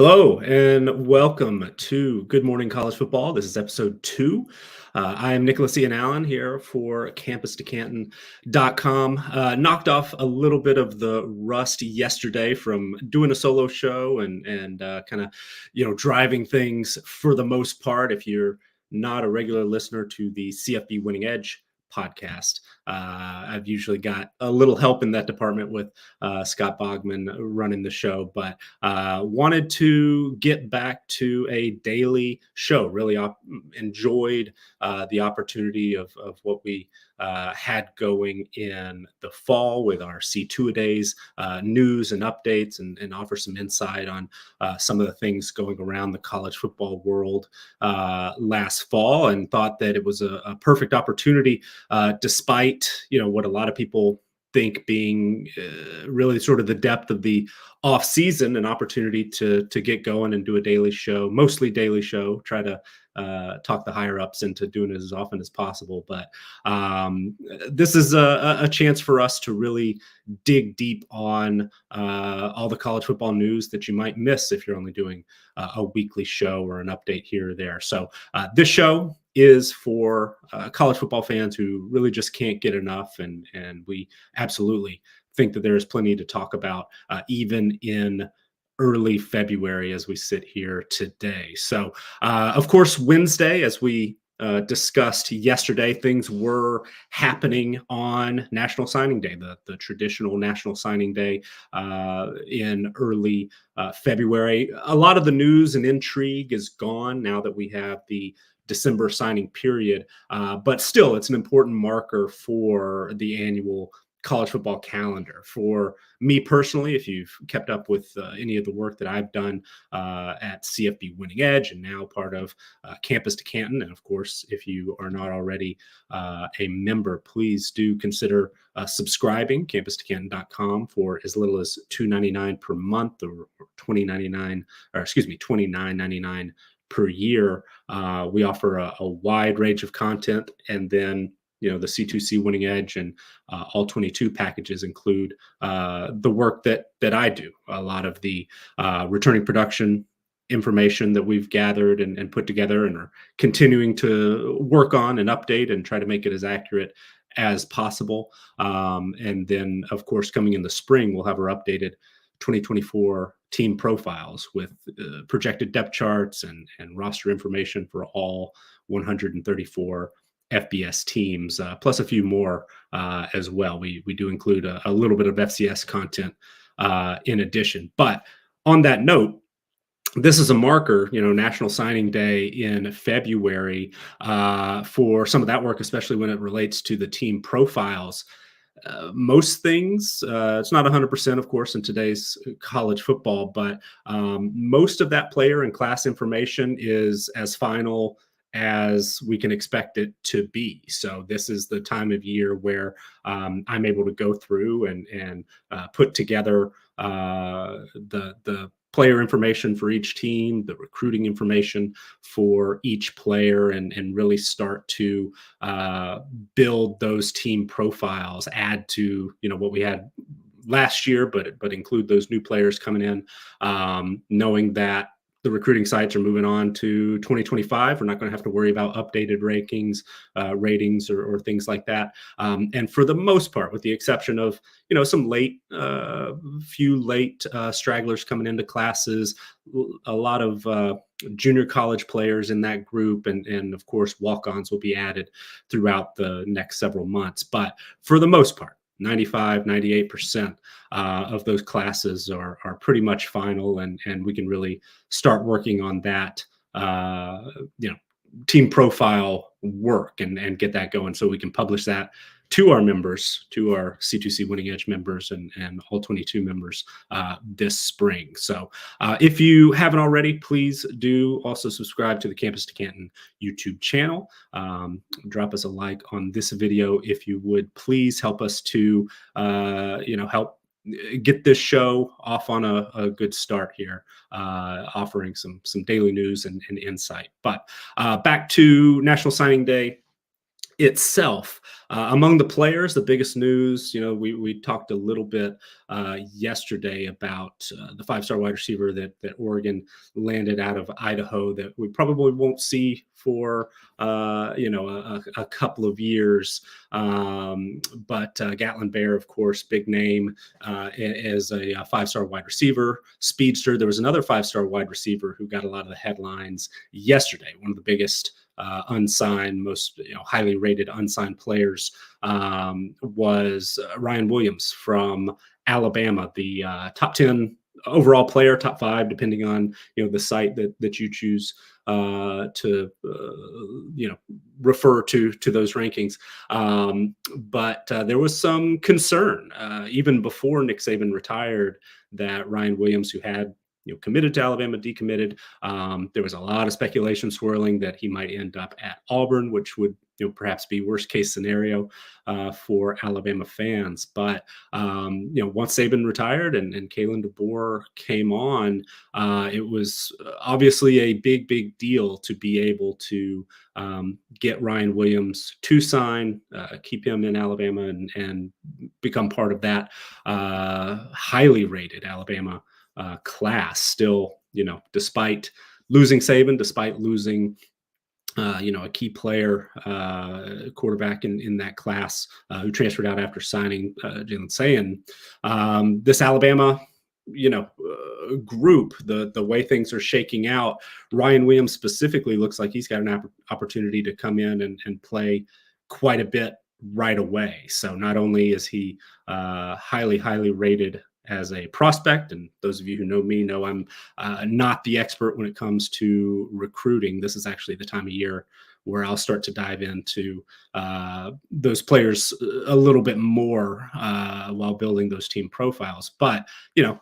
Hello and welcome to Good Morning College Football. This is episode 2. I am Nicholas Ian Allen here for CampusToCanton.com. Knocked off a little bit of the rust yesterday from doing a solo show and kind of driving things for the most part. If you're not a regular listener to the CFB Winning Edge podcast, I've usually got a little help in that department with Scott Bogman running the show, but wanted to get back to a daily show. Really enjoyed the opportunity of what we had going in the fall with our C2-A-days news and updates and offer some insight on some of the things going around the college football world last fall, and thought that it was a perfect opportunity despite what a lot of people think being really sort of the depth of the off season, an opportunity to get going and do a daily show, mostly daily show, try to talk the higher ups into doing it as often as possible. But this is a chance for us to really dig deep on all the college football news that you might miss if you're only doing a weekly show or an update here or there. So this show is for college football fans who really just can't get enough, and we absolutely think that there is plenty to talk about even in early February as we sit here today. So of course, Wednesday, as we discussed yesterday, things were happening on National Signing Day, the traditional National Signing Day in early February. A lot of the news and intrigue is gone now that we have the December signing period, but still it's an important marker for the annual college football calendar. For me personally, if you've kept up with any of the work that I've done at CFB Winning Edge and now part of Campus to Canton, and of course, if you are not already a member, please do consider subscribing, CampusToCanton.com, for as little as $2.99 per month or $29.99 per year. We offer a wide range of content, and then the C2C Winning Edge and all 22 packages include the work that I do. A lot of the returning production information that we've gathered and put together and are continuing to work on and update and try to make it as accurate as possible. And then, of course, coming in the spring, we'll have our updated 2024 team profiles with projected depth charts and roster information for all 134 FBS teams, plus a few more as well. We do include a little bit of FCS content in addition. But on that note, this is a marker, National Signing Day in February, for some of that work, especially when it relates to the team profiles. Most things, it's not 100%, of course, in today's college football, but most of that player and class information is as final as we can expect it to be. So this is the time of year where I'm able to go through and put together the player information for each team, the recruiting information for each player, and really start to build those team profiles, add to what we had last year, but include those new players coming in, knowing that the recruiting sites are moving on to 2025. We're not going to have to worry about updated ratings or things like that. And for the most part, with the exception of, some few late stragglers coming into classes, a lot of junior college players in that group, and of course, walk-ons will be added throughout the next several months. But for the most part, 98% of those classes are pretty much final, and we can really start working on that, team profile work and get that going so we can publish that to our members, to our C2C Winning Edge members and all 22 members this spring. So if you haven't already, please do also subscribe to the Campus to Canton YouTube channel. Drop us a like on this video if you would. Please help us to, help get this show off on a good start here, offering some daily news and insight. But back to National Signing Day itself. Among the players, the biggest news, we talked a little bit yesterday about the five-star wide receiver that Oregon landed out of Idaho that we probably won't see for a couple of years. But Gatlin Bear, of course, big name as a five-star wide receiver, speedster. There was another five-star wide receiver who got a lot of the headlines yesterday. One of the biggest unsigned, most highly rated unsigned players was Ryan Williams from Alabama, the top 10 overall player, top 5, depending on the site that you choose to refer to those rankings. But there was some concern even before Nick Saban retired that Ryan Williams, who had committed to Alabama, decommitted. There was a lot of speculation swirling that he might end up at Auburn, which would perhaps be worst case scenario for Alabama fans. But once Saban retired and Kalen DeBoer came on, it was obviously a big deal to be able to get Ryan Williams to sign, keep him in Alabama, and become part of that highly rated Alabama class. Still, despite losing Saban, despite losing a key player, quarterback in that class who transferred out after signing Jalen Sayin, this Alabama group, the way things are shaking out, Ryan Williams specifically looks like he's got an opportunity to come in and play quite a bit right away. So not only is he highly rated as a prospect, and those of you who know me know I'm not the expert when it comes to recruiting. This is actually the time of year where I'll start to dive into those players a little bit more while building those team profiles. But,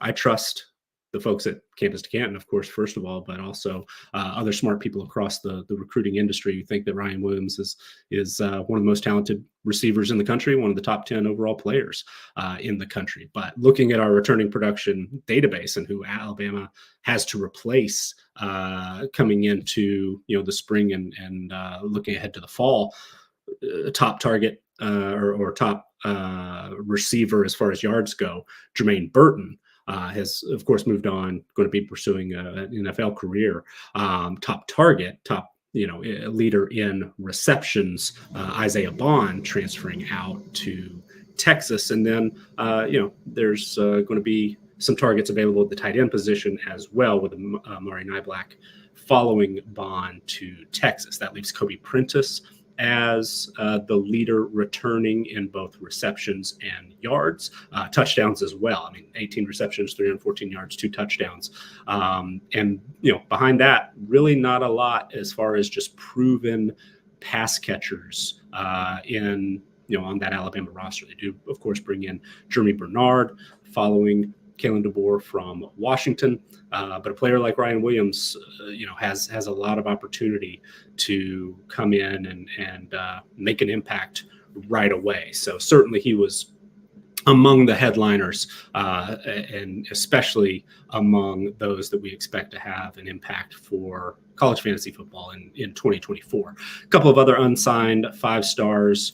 I trust the folks at Campus to Canton, of course, first of all, but also other smart people across the recruiting industry who think that Ryan Williams is one of the most talented receivers in the country, one of the top 10 overall players in the country. But looking at our returning production database and who Alabama has to replace coming into the spring and looking ahead to the fall, top target or top receiver as far as yards go, Jermaine Burton, has, of course, moved on, going to be pursuing an NFL career. Top target, top leader in receptions, Isaiah Bond transferring out to Texas. And then, there's going to be some targets available at the tight end position as well, with Mari Nyblack following Bond to Texas. That leaves Kobe Prentice as the leader, returning in both receptions and yards, touchdowns as well. 18 receptions, 314 yards, 2 touchdowns. And, behind that, really not a lot as far as just proven pass catchers on that Alabama roster. They do, of course, bring in Jeremy Bernard following Kalen DeBoer from Washington, but a player like Ryan Williams, has a lot of opportunity to come in and make an impact right away. So certainly he was among the headliners, and especially among those that we expect to have an impact for college fantasy football in 2024. A couple of other unsigned 5 stars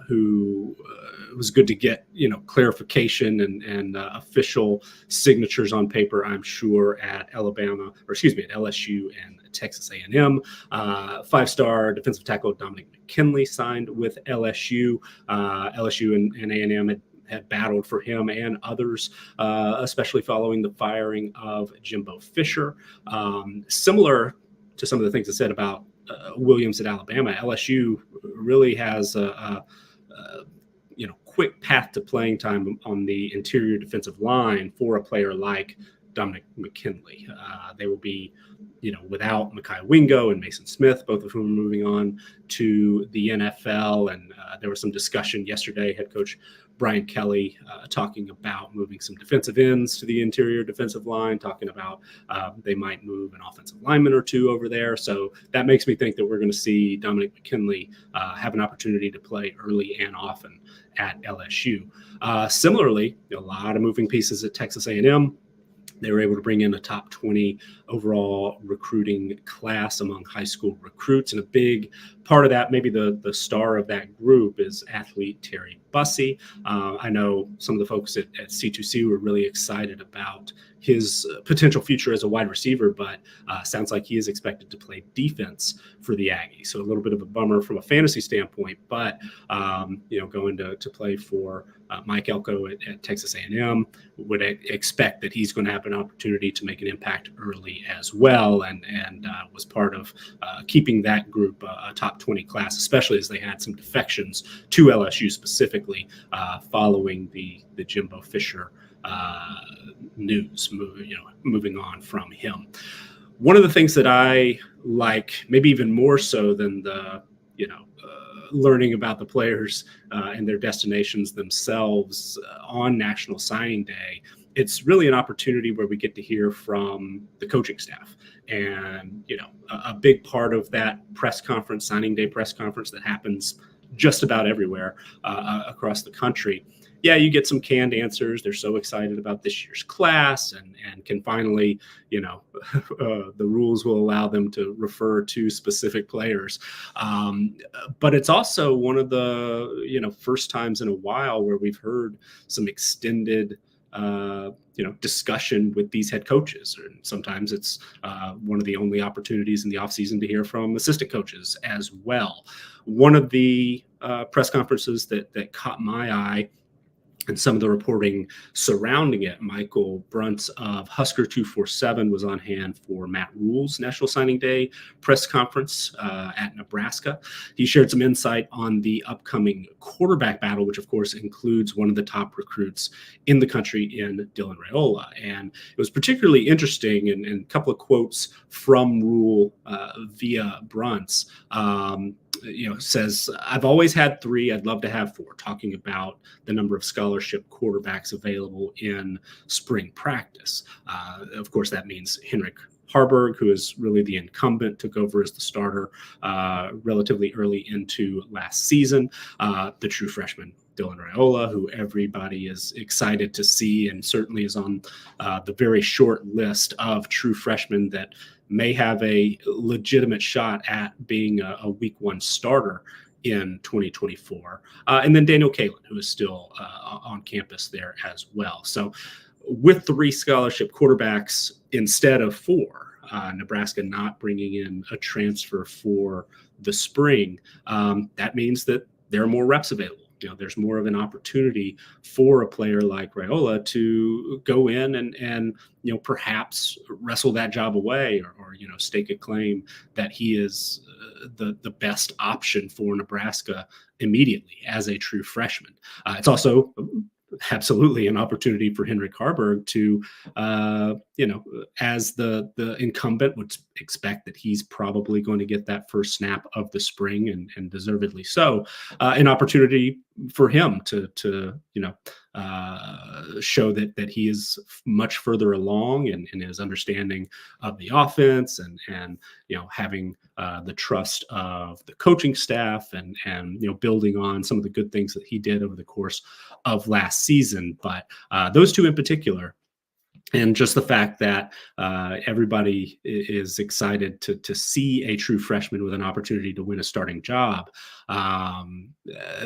who it was good to get clarification and official signatures on paper, I'm sure, at LSU and Texas A&M. 5-star defensive tackle Dominic McKinley signed with LSU. LSU and A&M had battled for him and others, especially following the firing of Jimbo Fisher. Similar to some of the things I said about Williams at Alabama, LSU really has a quick path to playing time on the interior defensive line for a player like Dominic McKinley. They will be, without Mekhi Wingo and Mason Smith, both of whom are moving on to the NFL. And there was some discussion yesterday, head coach Brian Kelly talking about moving some defensive ends to the interior defensive line, talking about they might move an offensive lineman or 2 over there. So that makes me think that we're going to see Dominic McKinley have an opportunity to play early and often at LSU. Similarly, a lot of moving pieces at Texas A&M. They were able to bring in a top 20 overall recruiting class among high school recruits. And a big part of that, maybe the star of that group, is athlete Terry Bussey. I know some of the folks at C2C were really excited about his potential future as a wide receiver, but sounds like he is expected to play defense for the Aggies. So a little bit of a bummer from a fantasy standpoint, but going to play for Mike Elko at Texas A&M, would expect that he's going to have an opportunity to make an impact early as well, and was part of keeping that group a top 20 class, especially as they had some defections to LSU specifically following the Jimbo Fisher news, moving on from him. One of the things that I like, maybe even more so than the, learning about the players and their destinations themselves on National Signing Day, it's really an opportunity where we get to hear from the coaching staff. And, a big part of that press conference, signing day press conference that happens just about everywhere across the country. Yeah, you get some canned answers. They're so excited about this year's class and can finally, the rules will allow them to refer to specific players. But it's also one of the, first times in a while where we've heard some extended discussion with these head coaches. And sometimes it's one of the only opportunities in the offseason to hear from assistant coaches as well. One of the press conferences that caught my eye and some of the reporting surrounding it, Michael Bruntz of Husker 247 was on hand for Matt Rule's National Signing Day press conference at Nebraska. He shared some insight on the upcoming quarterback battle, which of course includes one of the top recruits in the country in Dylan Raiola. And it was particularly interesting, and a couple of quotes from Rule via Bruntz. Says, I've always had 3. I'd love to have 4, talking about the number of scholarship quarterbacks available in spring practice. Of course, that means Henrik Harburg, who is really the incumbent, took over as the starter relatively early into last season. The true freshman, Dylan Raiola, who everybody is excited to see and certainly is on the very short list of true freshmen that may have a legitimate shot at being a week 1 starter in 2024. And then Daniel Kalen, who is still on campus there as well. So with 3 scholarship quarterbacks instead of 4, Nebraska not bringing in a transfer for the spring, that means that there are more reps available. There's more of an opportunity for a player like Raiola to go in and perhaps wrestle that job away or stake a claim that he is the best option for Nebraska immediately as a true freshman. It's also absolutely an opportunity for Henrik Harburg to, as the incumbent, would expect that he's probably going to get that first snap of the spring and deservedly so, an opportunity for him to show that he is much further along in his understanding of the offense and having the trust of the coaching staff and building on some of the good things that he did over the course of last season. But those 2 in particular, and just the fact that everybody is excited to see a true freshman with an opportunity to win a starting job.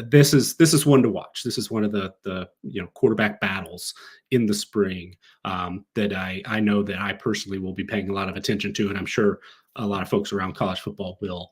This is one to watch. This is one of the quarterback battles in the spring that I know that I personally will be paying a lot of attention to, and I'm sure a lot of folks around college football will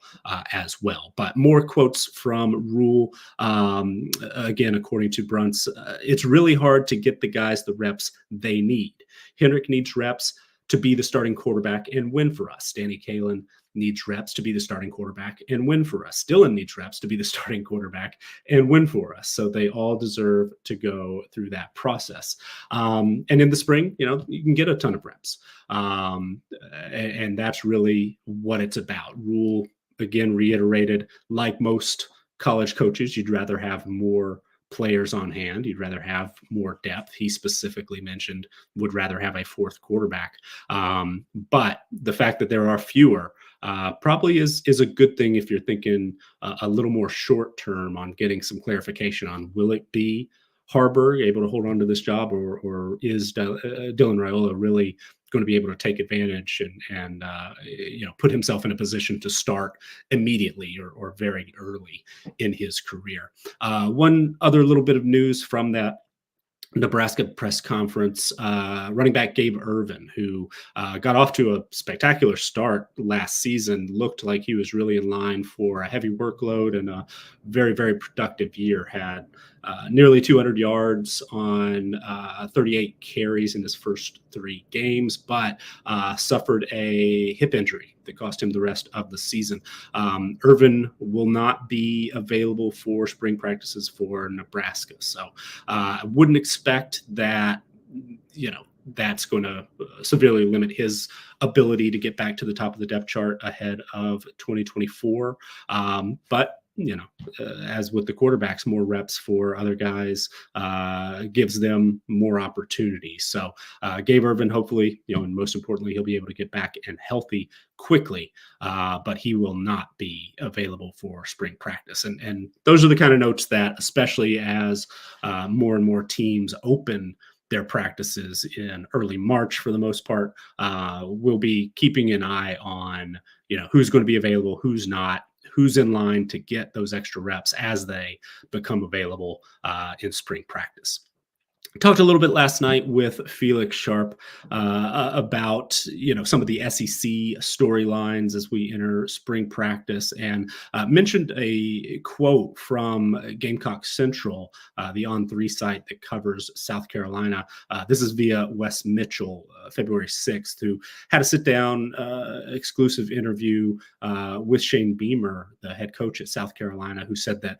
as well. But more quotes from Rule. Again, according to Bruntz, it's really hard to get the guys the reps they need. Henrik needs reps to be the starting quarterback and win for us. Danny Kalen needs reps to be the starting quarterback and win for us. Dylan needs reps to be the starting quarterback and win for us. So they all deserve to go through that process. And in the spring, you can get a ton of reps. And that's really what it's about. Rule, again, reiterated, like most college coaches, you'd rather have more players on hand. You'd rather have more depth. He specifically mentioned would rather have a 4th quarterback. But the fact that there are fewer probably is a good thing if you're thinking a little more short term on getting some clarification on, will it be Harburg able to hold on to this job, or is Dylan Raiola really going to be able to take advantage and put himself in a position to start immediately or very early in his career. One other little bit of news from that Nebraska press conference, running back Gabe Ervin, who got off to a spectacular start last season, looked like he was really in line for a heavy workload and a very, very productive year. Had nearly 200 yards on 38 carries in his first 3 games, but suffered a hip injury that cost him the rest of the season. Ervin will not be available for spring practices for Nebraska. So I wouldn't expect that, that's going to severely limit his ability to get back to the top of the depth chart ahead of 2024. But as with the quarterbacks, more reps for other guys gives them more opportunities. So Gabe Ervin, hopefully, and most importantly, he'll be able to get back and healthy quickly, but he will not be available for spring practice. And those are the kind of notes that, especially as more and more teams open their practices in early March for the most part, we'll be keeping an eye on, who's going to be available, who's not, who's in line to get those extra reps as they become available in spring practice. Talked a little bit last night with Felix Sharp about some of the SEC storylines as we enter spring practice, and mentioned a quote from Gamecock Central, the On3 site that covers South Carolina. This is via Wes Mitchell, February 6th, who had a sit-down exclusive interview with Shane Beamer, the head coach at South Carolina, who said that,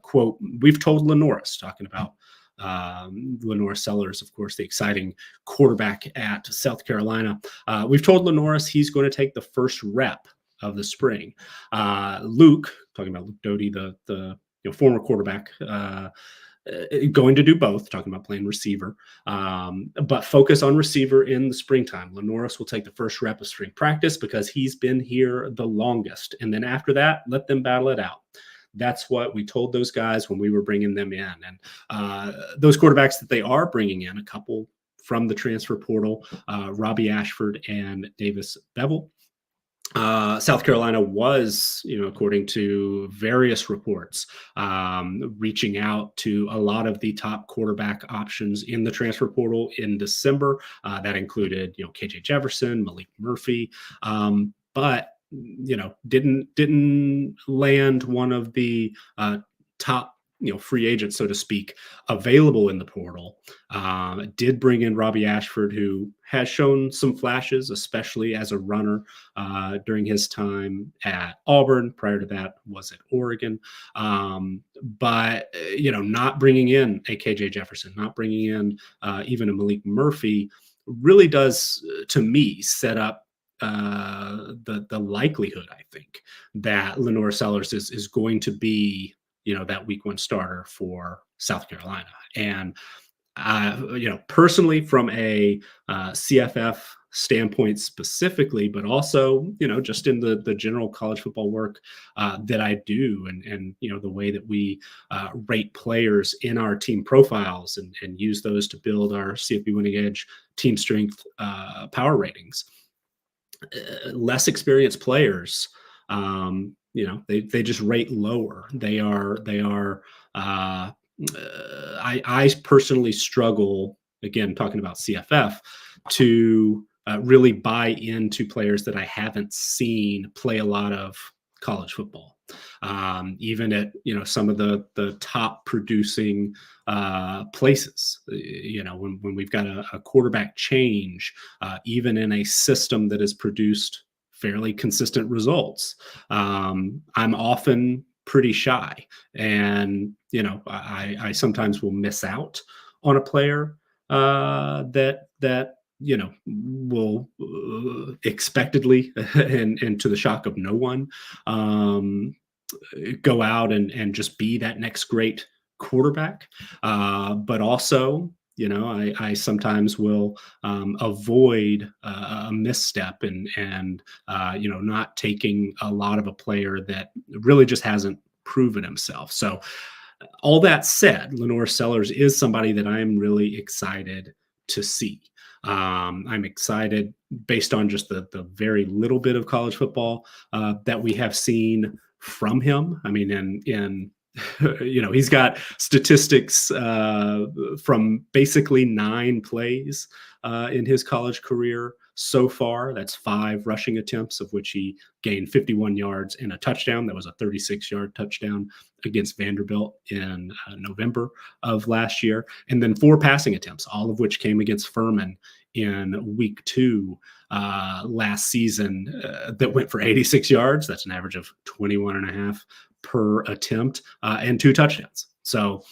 quote, "We've told LaNorris," talking about LaNorris Sellers, of course, the exciting quarterback at South Carolina. "We've told LaNorris he's going to take the first rep of the spring. Luke," talking about Luke Doty, the former quarterback, "going to do both," talking about playing receiver, "but focus on receiver in the springtime. LaNorris will take the first rep of spring practice because he's been here the longest. And then after that, let them battle it out." That's what we told those guys when we were bringing them in. And those quarterbacks that they are bringing in, a couple from the transfer portal, Robbie Ashford and Davis Bevel. South Carolina was, according to various reports, reaching out to a lot of the top quarterback options in the transfer portal in December. That included, KJ Jefferson, Malik Murphy, but didn't land one of the top free agents, so to speak, available in the portal. Did bring in Robbie Ashford, who has shown some flashes, especially as a runner during his time at Auburn. Prior to that was at Oregon. But not bringing in a KJ Jefferson, not bringing in even a Malik Murphy really does, to me, set up the likelihood, I think, that LaNorris Sellers is going to be, that week 1 starter for South Carolina. And, personally, from a CFF standpoint specifically, but also, just in the general college football work that I do, and the way that we rate players in our team profiles and use those to build our CFB Winning Edge team strength power ratings. Less experienced players, they just rate lower. I personally struggle, again, talking about CFF, to really buy into players that I haven't seen play a lot of college football. Even at some of the top producing places, when we've got a quarterback change, even in a system that has produced fairly consistent results, I'm often pretty shy, and I sometimes will miss out on a player that will expectedly and to the shock of no one, go out and just be that next great quarterback. But also, I sometimes will avoid a misstep and not taking a lot of a player that really just hasn't proven himself. So all that said, LaNorris Sellers is somebody that I'm really excited to see. I'm excited based on just the very little bit of college football that we have seen from him. I mean, in he's got statistics from basically 9 plays in his college career so far. That's 5 rushing attempts, of which he gained 51 yards and a touchdown. That was a 36-yard touchdown against Vanderbilt in November of last year. And then 4 passing attempts, all of which came against Furman in week 2 last season, that went for 86 yards. That's an average of 21 and a half per attempt, and 2 touchdowns. So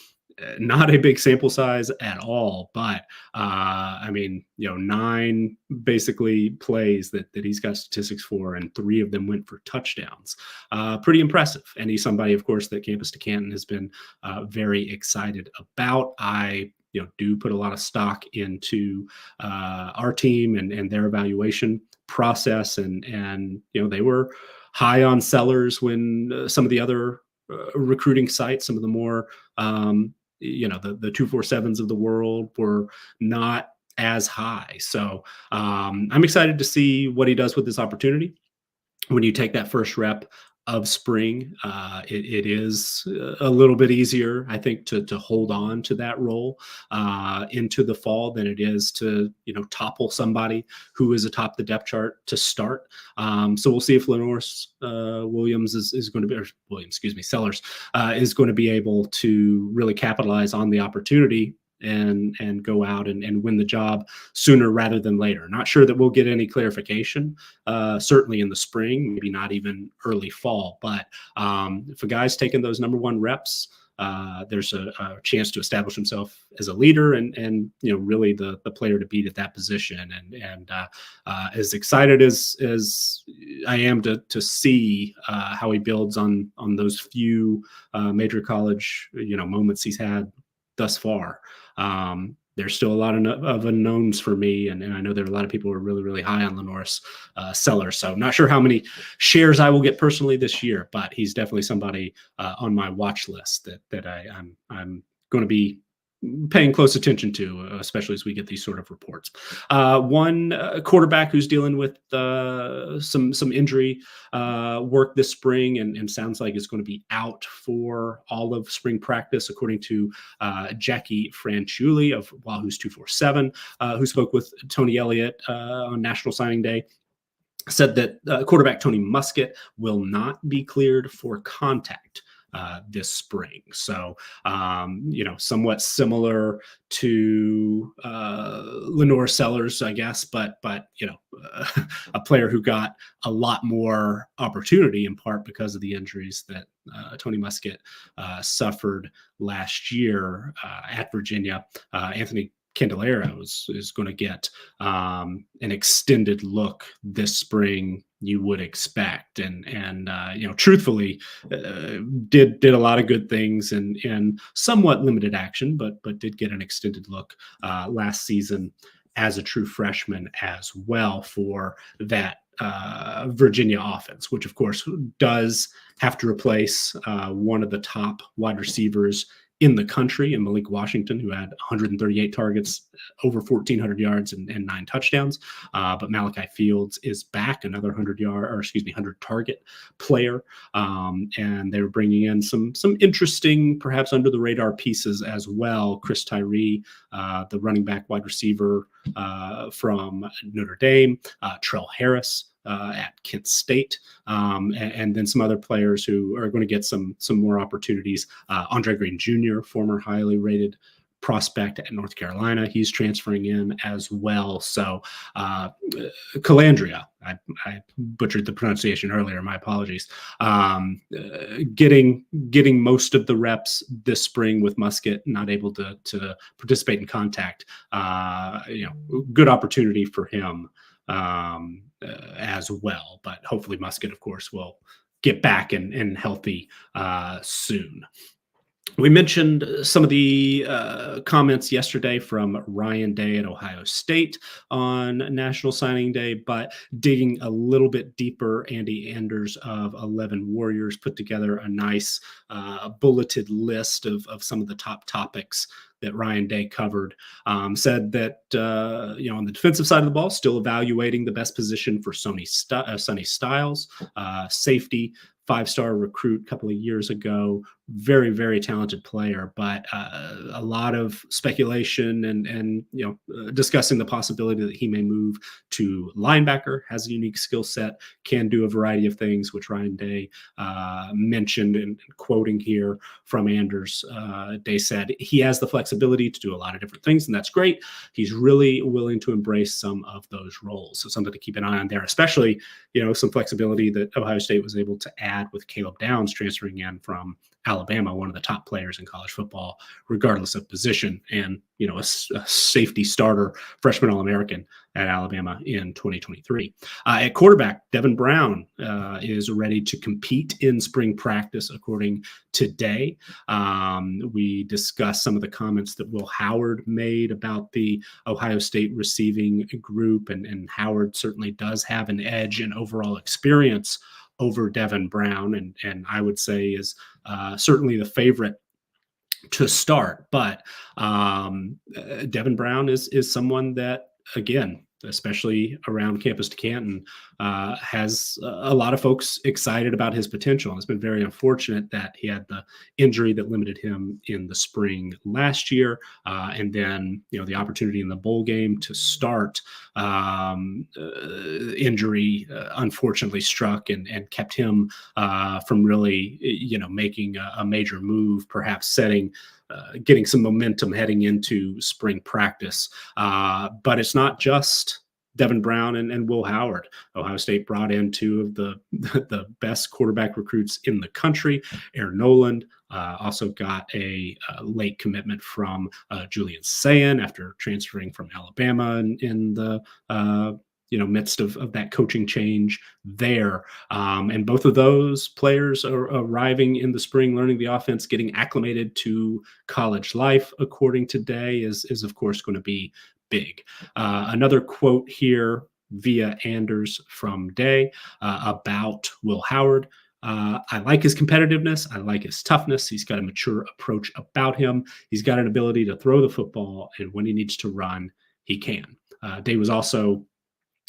not a big sample size at all, but I mean, 9 basically plays that he's got statistics for, and 3 of them went for touchdowns. Pretty impressive. And he's somebody, of course, that Campus to Canton has been very excited about. I do put a lot of stock into our team and their evaluation process, and they were high on Sellers when some of the other recruiting sites, some of the more the 247s of the world, were not as high. So I'm excited to see what he does with this opportunity. When you take that first rep of spring, it is a little bit easier, I think, to hold on to that role into the fall than it is to topple somebody who is atop the depth chart to start. So we'll see if Lenore's Williams is going to be, or Williams, excuse me, Sellers is going to be able to really capitalize on the opportunity and go out and win the job sooner rather than later. Not sure that we'll get any clarification, certainly in the spring, maybe not even early fall. But if a guy's taking those number 1 reps, there's a chance to establish himself as a leader and really the player to beat at that position. And as excited as I am to see how he builds on those few major college moments he's had thus far. There's still a lot of unknowns for me, and I know there are a lot of people who are really, really high on Lenore's Sellers. So I'm not sure how many shares I will get personally this year, but he's definitely somebody on my watch list that I'm going to be paying close attention to, especially as we get these sort of reports. One quarterback who's dealing with some injury work this spring, and sounds like is going to be out for all of spring practice, according to Jackie Franciulli of Wahoo's 247, who spoke with Tony Elliott on National Signing Day. Said that quarterback Tony Muskett will not be cleared for contact this spring. So, somewhat similar to Lenore Sellers, I guess, but a player who got a lot more opportunity in part because of the injuries that Tony Muskett suffered last year at Virginia. Anthony Candelario is going to get an extended look this spring, you would expect, and truthfully, did a lot of good things in somewhat limited action, but did get an extended look last season as a true freshman as well for that Virginia offense, which of course does have to replace one of the top wide receivers in the country, in Malik Washington, who had 138 targets, over 1,400 yards, and 9 touchdowns. But Malachi Fields is back, another 100 target player. And they were bringing in some interesting, perhaps under the radar pieces as well. Chris Tyree, the running back wide receiver from Notre Dame, Trell Harris at Kent State, and then some other players who are going to get some more opportunities. Andre Green Jr., former highly rated prospect at North Carolina, he's transferring in as well. So Calandria, I butchered the pronunciation earlier, my apologies, getting most of the reps this spring with Muskett, not able to participate in contact. Good opportunity for him as well, but hopefully Muskett, of course, will get back and healthy soon. We mentioned some of the comments yesterday from Ryan Day at Ohio State on National Signing Day, but digging a little bit deeper, Andy Anders of 11 Warriors put together a nice bulleted list of some of the top topics that Ryan Day covered. Said that on the defensive side of the ball, still evaluating the best position for Sonny Styles, safety, five-star recruit a couple of years ago, very, very talented player, but a lot of speculation and discussing the possibility that he may move to linebacker. Has a unique skill set, can do a variety of things, which Ryan Day mentioned, and quoting here from Anders, Day said he has the flexibility to do a lot of different things, and that's great. He's really willing to embrace some of those roles, so something to keep an eye on there, especially some flexibility that Ohio State was able to add with Caleb Downs transferring in from Alabama, one of the top players in college football, regardless of position, and a safety starter, freshman All-American at Alabama in 2023. At quarterback, Devin Brown is ready to compete in spring practice, according to Day. We discussed some of the comments that Will Howard made about the Ohio State receiving group, and Howard certainly does have an edge in overall experience over Devin Brown, and I would say is certainly the favorite to start. But Devin Brown is someone that, again, especially around Campus to Canton, has a lot of folks excited about his potential. And it's been very unfortunate that he had the injury that limited him in the spring last year. And then, the opportunity in the bowl game to start, injury unfortunately struck and kept him from really, making a major move, perhaps getting some momentum heading into spring practice. But it's not just Devin Brown and Will Howard. Ohio State brought in two of the best quarterback recruits in the country. Aaron Noland also got a late commitment from Julian Sayin after transferring from Alabama in the midst of that coaching change there. And both of those players are arriving in the spring, learning the offense, getting acclimated to college life, according to Day, is of course going to be big. Another quote here via Anders from Day about Will Howard. I like his competitiveness. I like his toughness. He's got a mature approach about him. He's got an ability to throw the football, and when he needs to run, he can. Day was also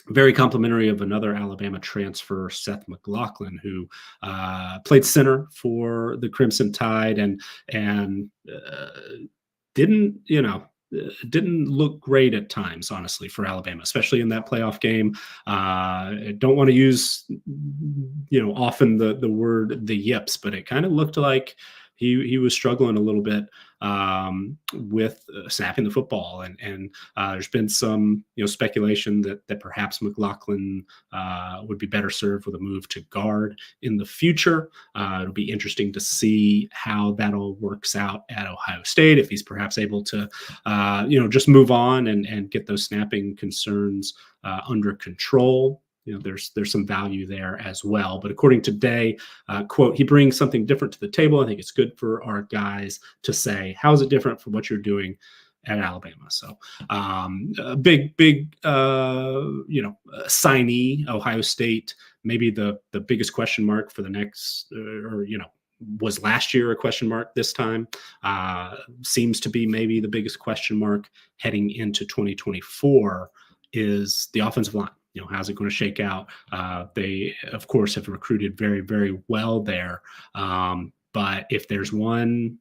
very complimentary of another Alabama transfer, Seth McLaughlin, who played center for the Crimson Tide and didn't look great at times, honestly, for Alabama, especially in that playoff game. I don't want to use, often the word the yips, but it kind of looked like he was struggling a little bit with snapping the football, and there's been some speculation that perhaps McLaughlin would be better served with a move to guard in the future. It'll be interesting to see how that all works out at Ohio State, if he's perhaps able to just move on and get those snapping concerns under control. There's some value there as well. But according to Day, quote, he brings something different to the table. I think it's good for our guys to say, how is it different from what you're doing at Alabama? So a big signee, Ohio State, maybe the biggest question mark for the next, was last year a question mark this time, seems to be maybe the biggest question mark heading into 2024 is the offensive line. How's it going to shake out? They, of course, have recruited very, very well there. But if there's one,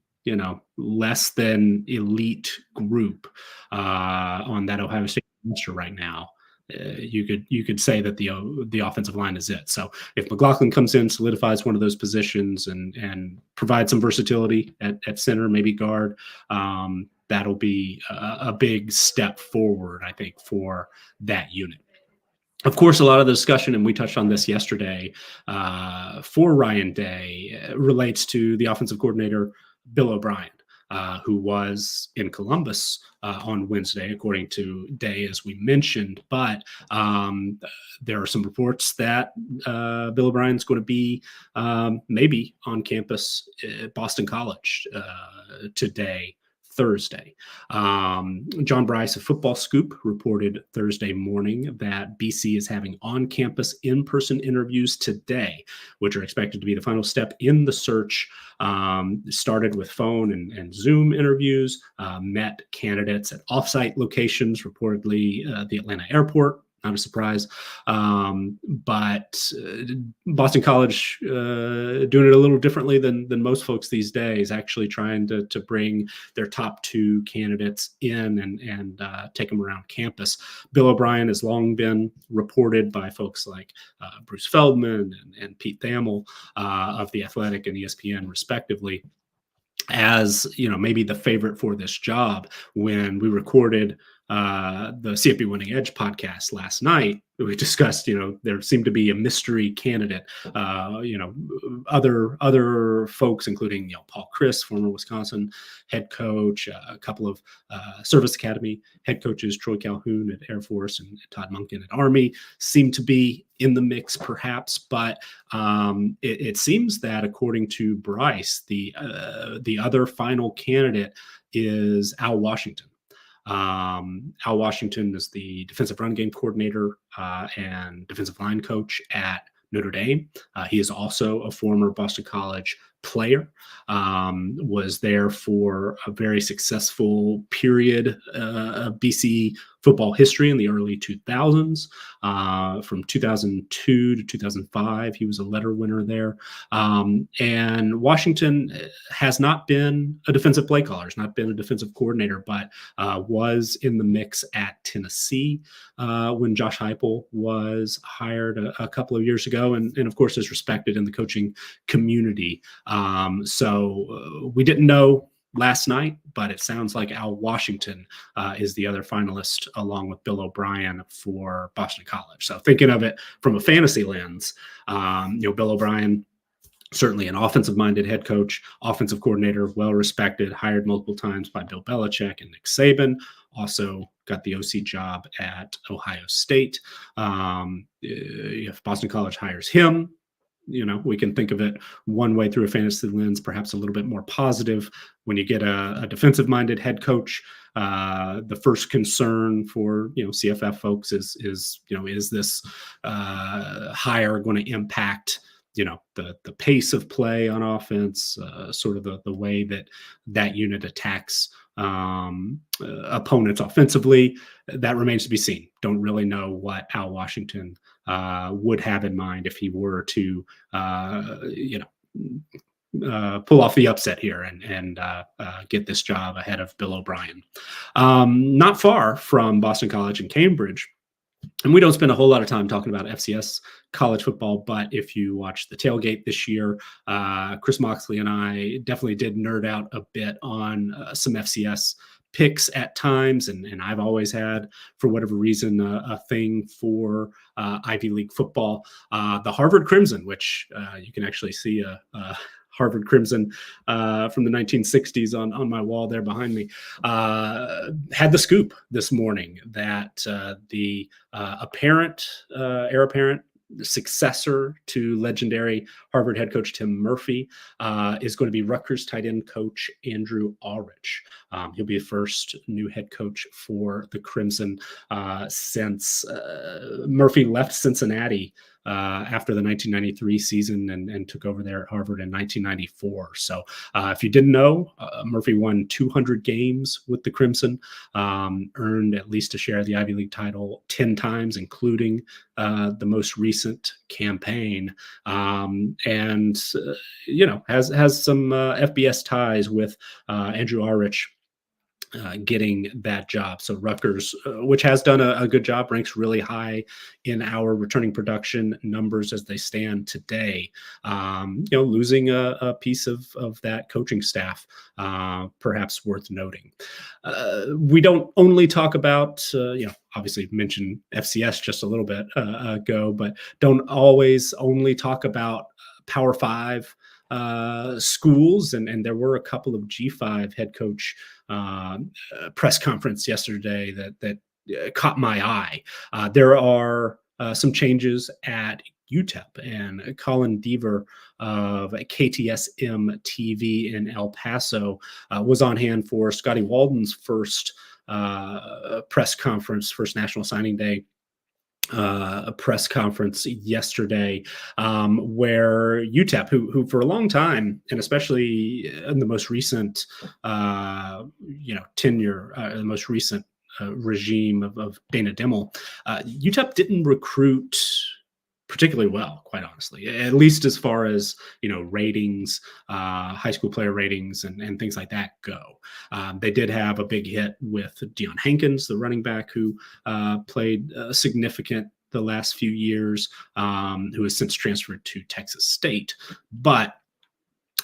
less than elite group on that Ohio State roster right now, you could say that the offensive line is it. So if McLaughlin comes in, solidifies one of those positions, and provides some versatility at center, maybe guard, that'll be a big step forward, I think, for that unit. Of course, a lot of the discussion, and we touched on this yesterday, for Ryan Day relates to the offensive coordinator, Bill O'Brien. who was in Columbus on Wednesday, according to Day, as we mentioned. But there are some reports that Bill O'Brien's going to be maybe on campus at Boston College today, Thursday. John Bryce of Football Scoop reported Thursday morning that BC is having on-campus in-person interviews today, which are expected to be the final step in the search. Started with phone and Zoom interviews, met candidates at offsite locations, reportedly the Atlanta airport. Not a surprise. But Boston College doing it a little differently than most folks these days, actually trying to bring their top 2 candidates in and take them around campus. Bill O'Brien has long been reported by folks like Bruce Feldman and Pete Thamel of The Athletic and ESPN, respectively, as maybe the favorite for this job. When we recorded the CFB Winning Edge podcast last night, we discussed, there seemed to be a mystery candidate. Other folks, including Paul Chryst, former Wisconsin head coach, a couple of Service Academy head coaches, Troy Calhoun at Air Force and Todd Monken at Army, seem to be in the mix, perhaps. But it seems that, according to Bryce, the other final candidate is Al Washington. Al Washington is the defensive run game coordinator and defensive line coach at Notre Dame. He is also a former Boston College player, was there for a very successful period of BC football history in the early 2000s. From 2002 to 2005, he was a letter winner there. And Washington has not been a defensive play caller, has not been a defensive coordinator, but was in the mix at Tennessee when Josh Heupel was hired a couple of years ago, and of course is respected in the coaching community. So we didn't know last night, but it sounds like Al Washington is the other finalist, along with Bill O'Brien, for Boston College. So thinking of it from a fantasy lens, Bill O'Brien, certainly an offensive-minded head coach, offensive coordinator, well-respected, hired multiple times by Bill Belichick and Nick Saban. Also got the OC job at Ohio State. If Boston College hires him, we can think of it one way through a fantasy lens, perhaps a little bit more positive. When you get a defensive-minded head coach, the first concern for CFF folks is this hire going to impact the pace of play on offense, sort of the way that unit attacks opponents offensively. That remains to be seen. Don't really know what Al Washington would have in mind if he were to pull off the upset here and get this job ahead of Bill O'Brien. Not far from Boston College and Cambridge, and we don't spend a whole lot of time talking about FCS college football, but if you watch the tailgate this year, Chris Moxley and I definitely did nerd out a bit on some FCS picks at times, and I've always had, for whatever reason, a thing for Ivy League football. The Harvard Crimson, which you can actually see a Harvard Crimson from the 1960s on my wall there behind me, had the scoop this morning that the heir apparent successor to legendary Harvard head coach Tim Murphy is going to be Rutgers tight end coach Andrew Ulrich. He'll be the first new head coach for the Crimson since Murphy left Cincinnati after the 1993 season and took over there at Harvard in 1994. So if you didn't know, Murphy won 200 games with the Crimson, earned at least a share of the Ivy League title 10 times, including the most recent campaign, and has some FBS ties with Andrew Ulrich getting that job. So Rutgers, which has done a good job, ranks really high in our returning production numbers as they stand today. Losing a piece of that coaching staff, perhaps worth noting. We don't only talk about, obviously mentioned FCS just a little bit ago, but don't always only talk about Power 5 schools, and there were a couple of G5 head coach press conference yesterday that caught my eye. There are some changes at UTEP, and Colin Deaver of KTSM TV in El Paso was on hand for Scotty Walden's first press conference, first National Signing Day a press conference yesterday, where UTEP, who for a long time, and especially in the most recent, tenure, the most recent regime of Dana Dimmel, UTEP didn't recruit particularly well, quite honestly, at least as far as ratings, high school player ratings, and things like that go. They did have a big hit with Deion Hankins, the running back who played significant the last few years, who has since transferred to Texas State. But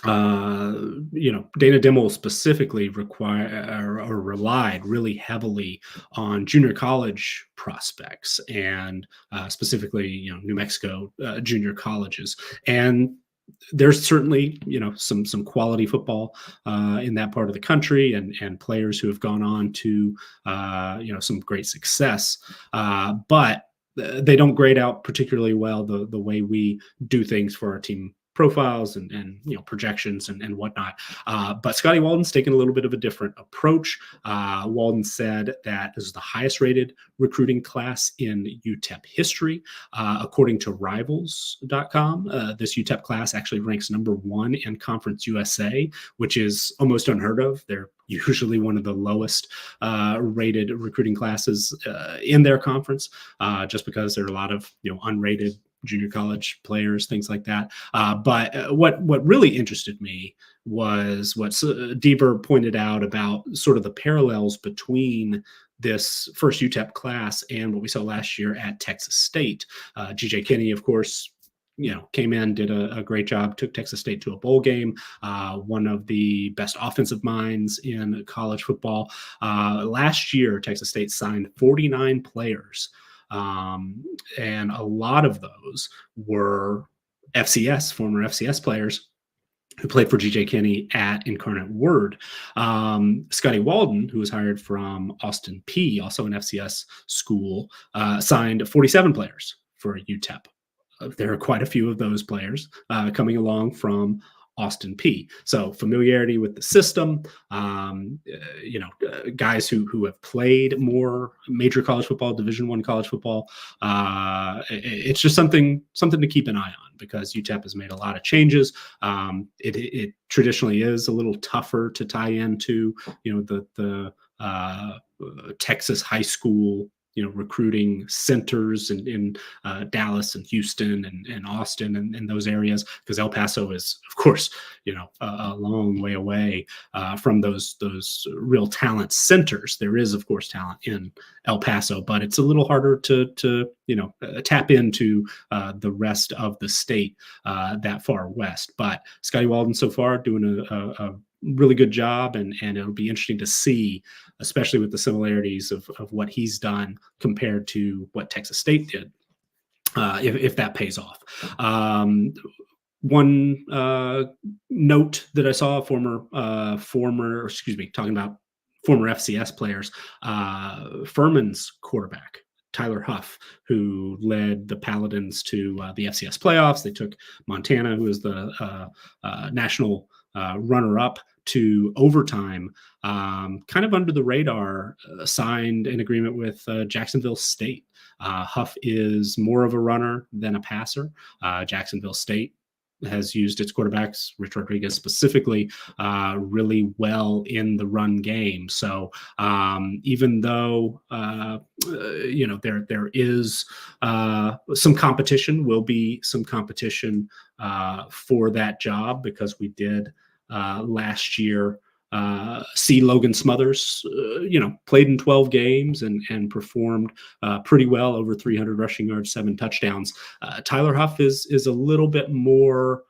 Dana Dimmel specifically relied really heavily on junior college prospects, and specifically, New Mexico junior colleges. And there's certainly, some quality football in that part of the country, and players who have gone on to, some great success. But they don't grade out particularly well the way we do things for our team profiles and projections and whatnot. But Scotty Walden's taken a little bit of a different approach. Walden said that this is the highest rated recruiting class in UTEP history. According to Rivals.com, this UTEP class actually ranks #1 in Conference USA, which is almost unheard of. They're usually one of the lowest rated recruiting classes in their conference, just because there are a lot of unrated junior college players, things like that. But what really interested me was what Deaver pointed out about sort of the parallels between this first UTEP class and what we saw last year at Texas State. GJ Kinney, of course, came in, did a great job, took Texas State to a bowl game, one of the best offensive minds in college football. Last year, Texas State signed 49 players. And a lot of those were former FCS players who played for GJ Kinney at Incarnate Word. Scotty Walden, who was hired from Austin Peay, also an FCS school, signed 47 players for UTEP. There are quite a few of those players coming along from Austin Peay. So familiarity with the system, guys who have played more major college football, Division I college football. It's just something to keep an eye on, because UTEP has made a lot of changes. It traditionally is a little tougher to tie into, the Texas high school recruiting centers in Dallas and Houston and Austin and those areas, because El Paso is, of course, a long way away from those real talent centers. There is, of course, talent in El Paso, but it's a little harder to tap into the rest of the state that far west. But Scotty Walden so far doing a really good job, and it'll be interesting to see, especially with the similarities of what he's done compared to what Texas State did, if that pays off. One note that I saw, talking about former FCS players, Furman's quarterback, Tyler Huff, who led the Paladins to the FCS playoffs. They took Montana, who was the national runner-up, to overtime, kind of under the radar, signed an agreement with Jacksonville State. Huff is more of a runner than a passer. Jacksonville State has used its quarterbacks, Rich Rodriguez specifically, really well in the run game. So even though there is some competition, will be some competition for that job, because we did last year see Logan Smothers, played in 12 games and performed pretty well, over 300 rushing yards, 7 touchdowns. Tyler Huff is a little bit more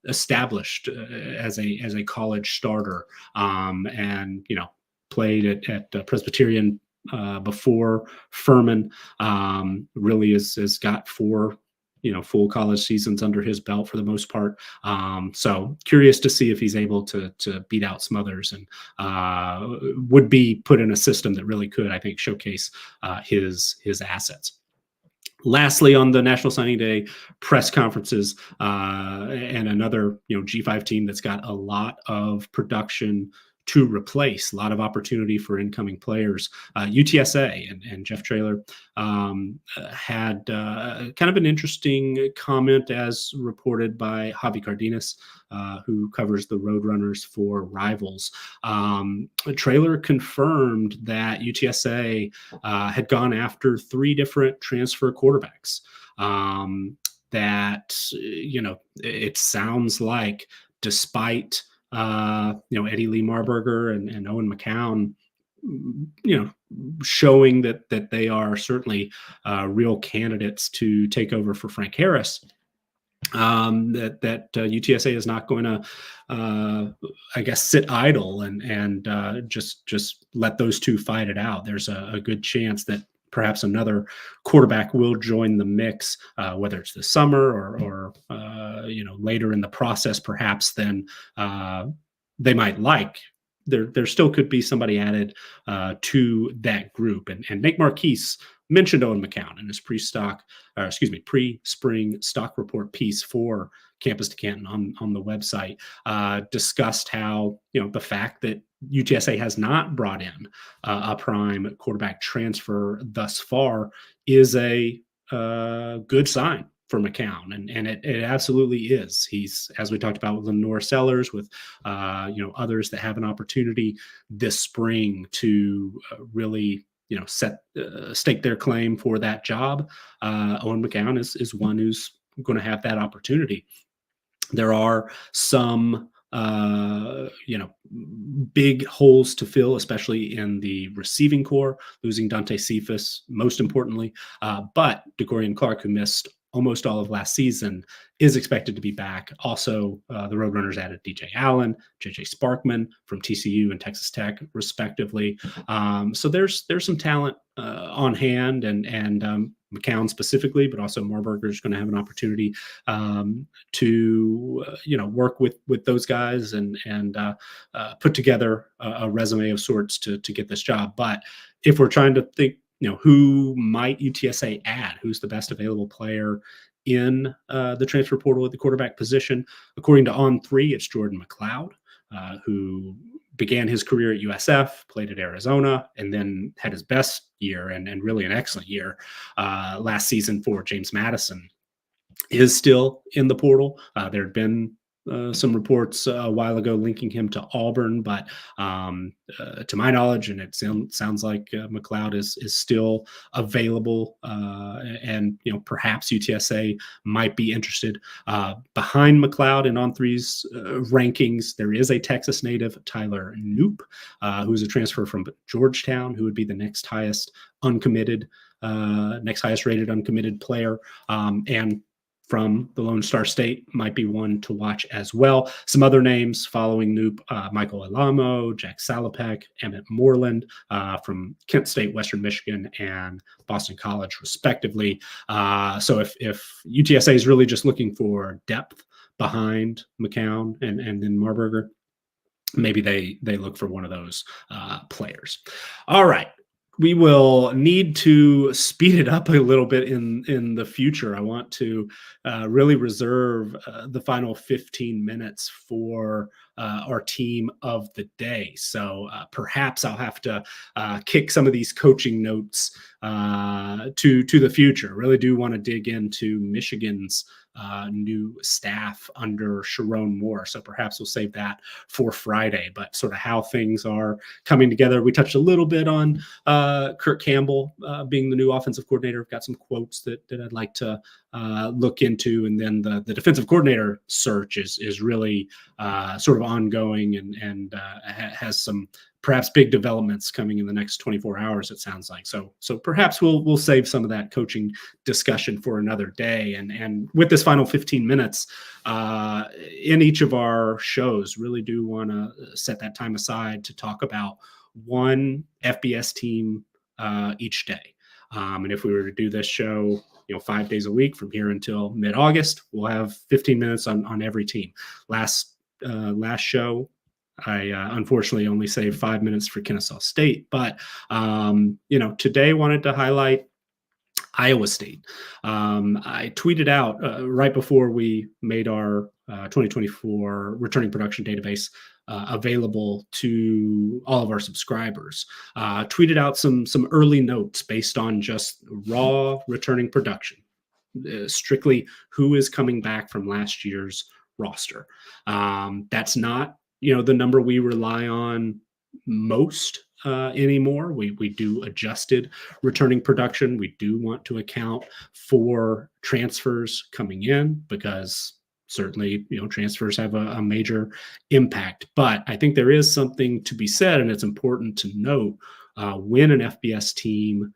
established as a college starter, and played at Presbyterian before Furman. Really has got 4 full college seasons under his belt for the most part. So curious to see if he's able to beat out some others, and would be put in a system that really could, I think, showcase his assets. Lastly, on the National Signing Day press conferences, and another G5 team that's got a lot of production to replace, a lot of opportunity for incoming players. UTSA and Jeff Traylor had kind of an interesting comment, as reported by Javi Cardenas, who covers the Roadrunners for Rivals. Traylor confirmed that UTSA had gone after 3 different transfer quarterbacks. That it sounds like, despite Eddie Lee Marburger and Owen McCown, showing that they are certainly real candidates to take over for Frank Harris, that UTSA is not going to, I guess, sit idle and just let those two fight it out. There's a good chance that perhaps another quarterback will join the mix, whether it's this summer or later in the process, perhaps, then they might like. There still could be somebody added to that group. And Nate Marquise mentioned Owen McCown in his pre-spring stock report piece for Campus to Canton on the website, discussed how the fact that UTSA has not brought in a prime quarterback transfer thus far is a good sign for McCown, and it absolutely is. He's, as we talked about with Lenore Sellers, with others that have an opportunity this spring to really stake their claim for that job. Owen McCown is one who's going to have that opportunity. There are some big holes to fill, especially in the receiving core, losing Dante Cephas, most importantly. But DeCorian Clark, who missed almost all of last season, is expected to be back. Also, the Roadrunners added DJ Allen, JJ Sparkman from TCU and Texas Tech, respectively. So there's some talent on hand, and McCown specifically, but also Marburger is going to have an opportunity to work with those guys and put together a resume of sorts to get this job. But if we're trying to think, who might UTSA add? Who's the best available player in the transfer portal at the quarterback position? According to On3, it's Jordan McLeod, who began his career at USF, played at Arizona, and then had his best year and really an excellent year last season for James Madison. Is still in the portal. There had been some reports a while ago linking him to Auburn, but to my knowledge, and it sounds like McLeod is still available, and perhaps UTSA might be interested. Behind McLeod and On3's rankings, there is a Texas native, Tyler Knoop, who's a transfer from Georgetown, who would be the next highest rated uncommitted player, and from the Lone Star State might be one to watch as well. Some other names following Knoop: Michael Alamo, Jack Salopek, Emmett Moreland from Kent State, Western Michigan, and Boston College, respectively. So if UTSA is really just looking for depth behind McCown and then Marburger, maybe they look for one of those players. All right. We will need to speed it up a little bit in the future. I want to really reserve the final 15 minutes for our team of the day. So perhaps I'll have to kick some of these coaching notes to the future. Really do want to dig into Michigan's new staff under Sharon Moore. So perhaps we'll save that for Friday, but sort of how things are coming together. We touched a little bit on Kirk Campbell being the new offensive coordinator. I've got some quotes that I'd like to look into. And then the defensive coordinator search is really sort of ongoing and has some perhaps big developments coming in the next 24 hours, it sounds like. So perhaps we'll save some of that coaching discussion for another day. And with this final 15 minutes in each of our shows, really do want to set that time aside to talk about one FBS team each day. And if we were to do this show, 5 days a week from here until mid-August. We'll have 15 minutes on every team. Last show, I unfortunately only saved 5 minutes for Kennesaw State, but today wanted to highlight Iowa State. I tweeted out right before we made our 2024 returning production database available to all of our subscribers. Tweeted out some early notes based on just raw returning production, strictly who is coming back from last year's roster. That's not the number we rely on most anymore. We do adjusted returning production. We do want to account for transfers coming in because certainly transfers have a major impact. But I think there is something to be said, and it's important to note when an FBS team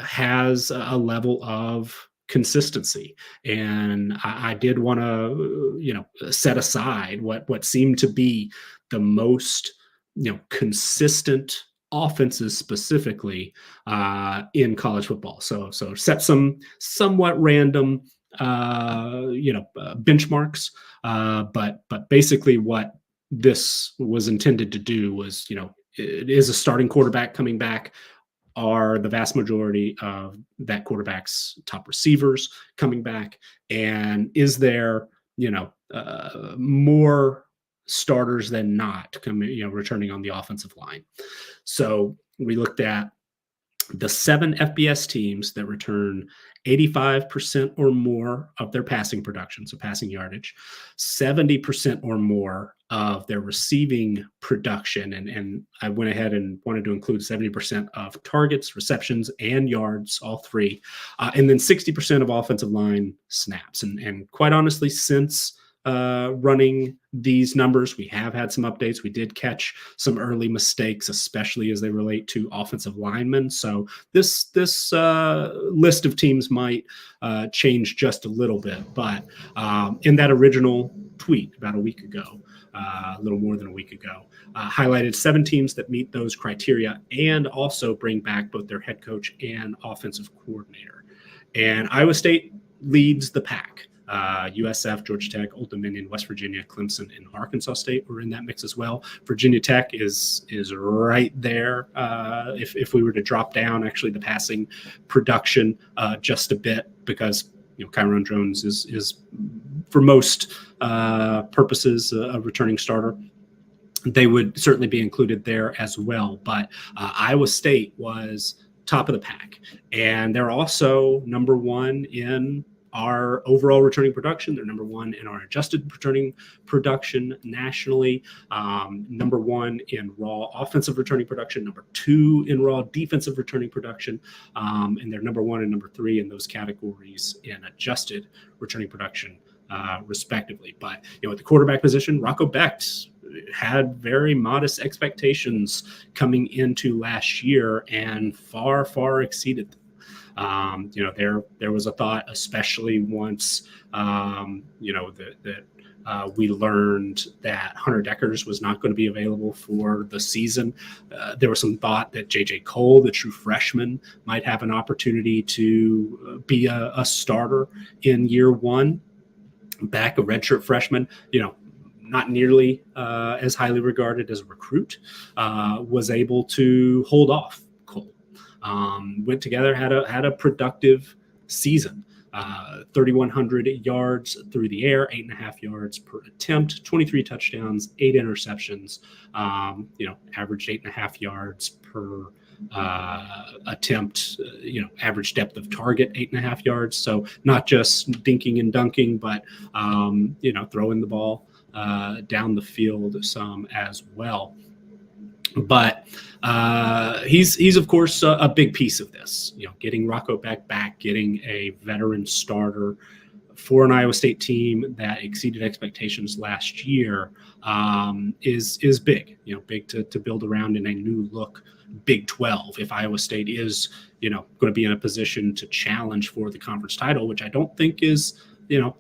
has a level of consistency. And I did want to set aside what seemed to be the most consistent offenses specifically in college football. So set some somewhat random benchmarks, but basically what this was intended to do was it is a starting quarterback coming back. Are the vast majority of that quarterback's top receivers coming back, and is there more starters than not returning on the offensive line? So we looked at the 7 FBS teams that return 85% or more of their passing production, so passing yardage, 70% or more of their receiving production. And I went ahead and wanted to include 70% of targets, receptions, and yards, all three. And then 60% of offensive line snaps. And quite honestly, since running these numbers, we have had some updates. We did catch some early mistakes, especially as they relate to offensive linemen. So this list of teams might change just a little bit. But in that original tweet about a week ago, a little more than a week ago, highlighted 7 teams that meet those criteria and also bring back both their head coach and offensive coordinator. And Iowa State leads the pack. USF, Georgia Tech, Old Dominion, West Virginia, Clemson, and Arkansas State were in that mix as well. Virginia Tech is right there. If we were to drop down, actually, the passing production just a bit, because Kyron Jones is for most purposes a returning starter. They would certainly be included there as well. But Iowa State was top of the pack, and they're also number one in our overall returning production. They're number one in our adjusted returning production nationally, number one in raw offensive returning production, number 2 in raw defensive returning production, and they're number 1 and number 3 in those categories in adjusted returning production, respectively. But at the quarterback position, Rocco Becht had very modest expectations coming into last year and far exceeded them. There was a thought, especially once we learned that Hunter Deckers was not going to be available for the season. There was some thought that J.J. Cole, the true freshman, might have an opportunity to be a starter in year one. Back, a redshirt freshman, not nearly as highly regarded as a recruit, was able to hold off Cole. Went together, had a productive season. 3,100 yards through the air, 8.5 yards per attempt, 23 touchdowns, 8 interceptions. Averaged 8.5 yards per attempt. Average depth of target 8.5 yards. So not just dinking and dunking, but throwing the ball down the field some as well. But he's of course a big piece of this. Getting Rocco Becht back, getting a veteran starter for an Iowa State team that exceeded expectations last year is big. Big to build around in a new look Big 12. If Iowa State is going to be in a position to challenge for the conference title, which I don't think is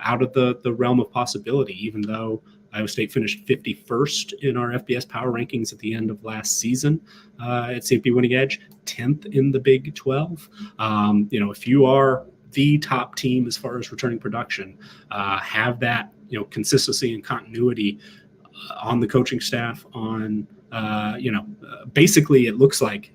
out of the realm of possibility, even though Iowa State finished 51st in our FBS power rankings at the end of last season at safety winning edge, 10th in the Big 12. If you are the top team as far as returning production, have that consistency and continuity on the coaching staff. Basically, it looks like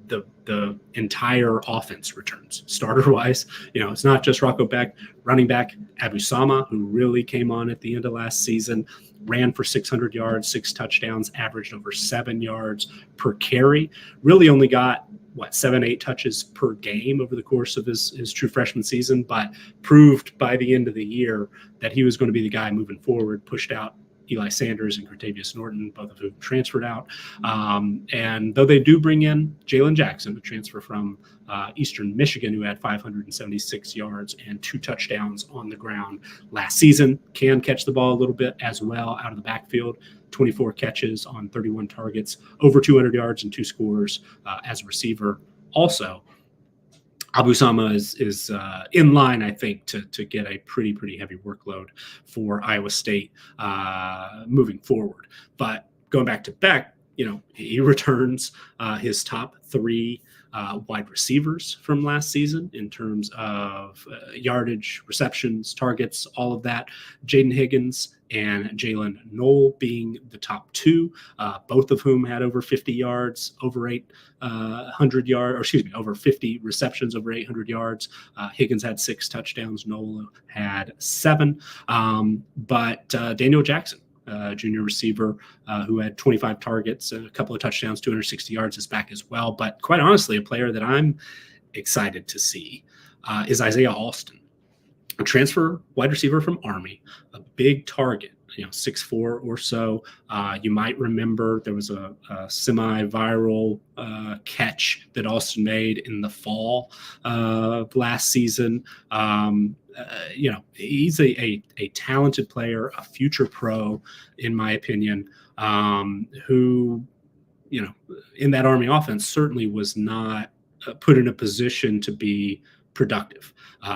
the entire offense returns starter wise. It's not just Rocco Beck. Running back Abu Sama, who really came on at the end of last season, ran for 600 yards, 6 touchdowns, averaged over 7 yards per carry. Really only got 7-8 touches per game over the course of his true freshman season, but proved by the end of the year that he was going to be the guy moving forward. Pushed out Eli Sanders and Cratavius Norton, both of whom transferred out. And though they do bring in Jalen Jackson, a transfer from Eastern Michigan, who had 576 yards and 2 touchdowns on the ground last season, can catch the ball a little bit as well out of the backfield. 24 catches on 31 targets, over 200 yards and 2 scores as a receiver. Also, Abu Sama is in line, I think, to get a pretty heavy workload for Iowa State moving forward. But going back to Beck, he returns his top 3 wide receivers from last season in terms of yardage, receptions, targets, all of that. Jaden Higgins and Jalen Knoll being the top 2, both of whom had over 50 yards, over 800 yards, or excuse me, over 50 receptions, over 800 yards. Higgins had 6 touchdowns. Knoll had 7. But Daniel Jackson, junior receiver, who had 25 targets, a couple of touchdowns, 260 yards, is back as well. But quite honestly, a player that I'm excited to see is Isaiah Alston, a transfer wide receiver from Army, a big target, 6'4" or so. You might remember there was a semi-viral catch that Alston made in the fall of last season. He's a talented player, a future pro, in my opinion, who, in that Army offense certainly was not put in a position to be productive.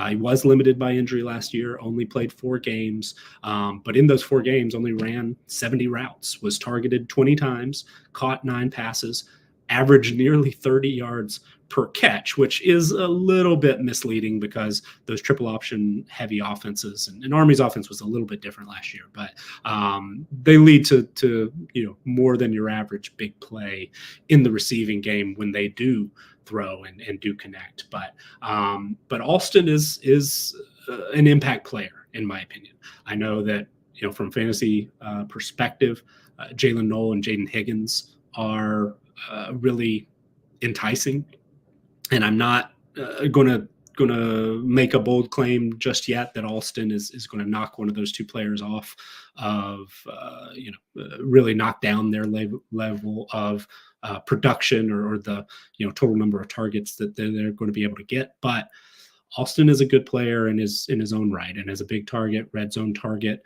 He was limited by injury last year, only played 4 games, but in those 4 games only ran 70 routes, was targeted 20 times, caught 9 passes, averaged nearly 30 yards per catch, which is a little bit misleading because those triple option heavy offenses and Army's offense was a little bit different last year, but they lead to more than your average big play in the receiving game when they do throw and do connect. But Alston is an impact player, in my opinion. I know that from fantasy perspective, Jalen Knoll and Jaden Higgins are really enticing, and I'm not going to make a bold claim just yet that Alston is going to knock one of those 2 players off of really knock down their level of production or the total number of targets that they're going to be able to get. But Alston is a good player in his own right, and as a big target, red zone target,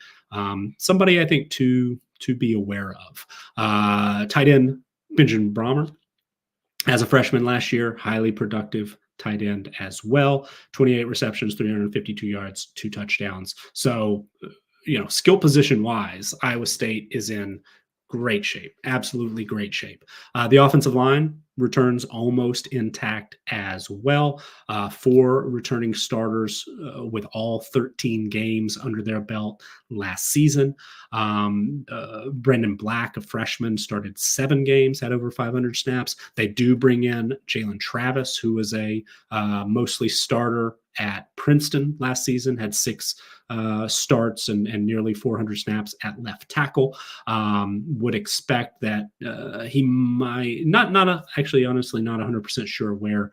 somebody I think to be aware of. Tight end Benjamin Brahmer, as a freshman last year, highly productive tight end as well. 28 receptions, 352 yards, 2 touchdowns. So, skill position wise, Iowa State is in great shape, absolutely great shape. The offensive line returns almost intact as well. 4 returning starters with all 13 games under their belt last season. Brendan Black, a freshman, started 7 games, had over 500 snaps. They do bring in Jalen Travis, who was a mostly starter at Princeton last season, had 6 starts and nearly 400 snaps at left tackle. Would expect that he might honestly not 100% sure where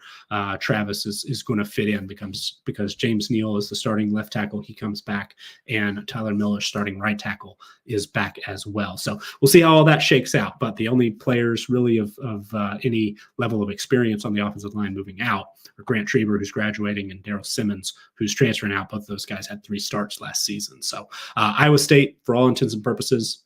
Travis is going to fit in because James Neal is the starting left tackle. He comes back, and Tyler Miller, starting right tackle, is back as well. So we'll see how all that shakes out. But the only players really of any level of experience on the offensive line moving out are Grant Trieber, who's graduating, and Daryl Simmons, who's transferring out. Both of those guys had 3 starts last season. So Iowa State, for all intents and purposes,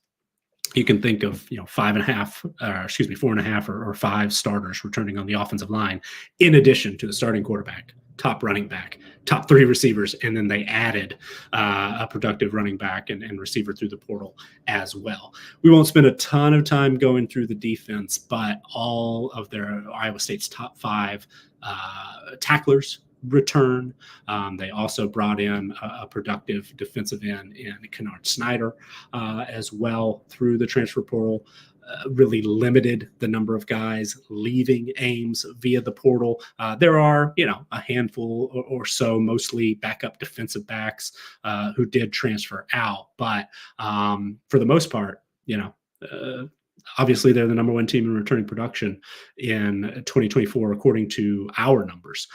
you can think of 4.5 or 5 starters returning on the offensive line, in addition to the starting quarterback, top running back, top 3 receivers, and then they added a productive running back and receiver through the portal as well. We won't spend a ton of time going through the defense, but all of their Iowa State's top 5 tacklers return. They also brought in a productive defensive end in Kennard Snyder as well through the transfer portal. Really limited the number of guys leaving Ames via the portal. There are, a handful or so, mostly backup defensive backs who did transfer out. But for the most part, obviously they're the number 1 team in returning production in 2024, according to our numbers.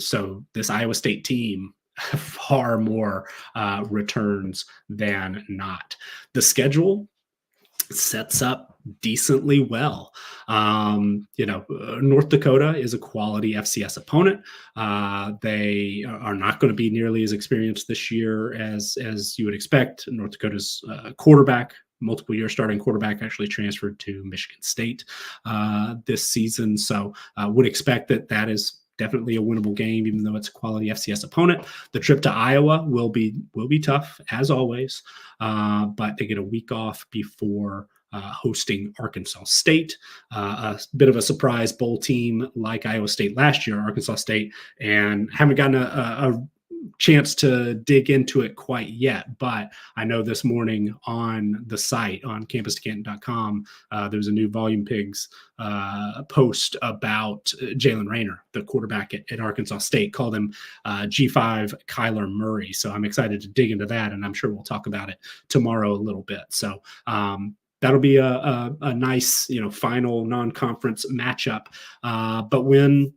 So this Iowa State team far more returns than not. The schedule sets up decently well. North Dakota is a quality FCS opponent. They are not going to be nearly as experienced this year as you would expect. North Dakota's quarterback, multiple-year starting quarterback, actually transferred to Michigan State this season. So would expect that is definitely a winnable game, even though it's a quality FCS opponent. The trip to Iowa will be tough, as always, but they get a week off before hosting Arkansas State, a bit of a surprise bowl team like Iowa State last year, Arkansas State, and haven't gotten a chance to dig into it quite yet. But I know this morning on the site, on campus2canton.com, there was a new Volume Pigs post about Jalen Rayner, the quarterback at Arkansas State, called him G5 Kyler Murray. So I'm excited to dig into that, and I'm sure we'll talk about it tomorrow a little bit. So that'll be a nice, final non-conference matchup. But when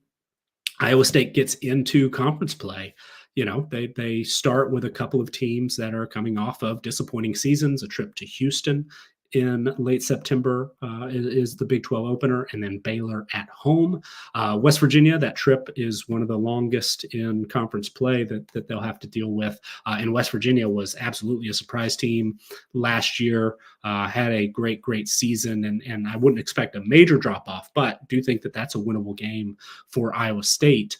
Iowa State gets into conference play, they start with a couple of teams that are coming off of disappointing seasons. A trip to Houston in late September is the Big 12 opener, and then Baylor at home. West Virginia, that trip is one of the longest in conference play that they'll have to deal with. And West Virginia was absolutely a surprise team last year, had a great season, and I wouldn't expect a major drop-off, but do think that that's a winnable game for Iowa State,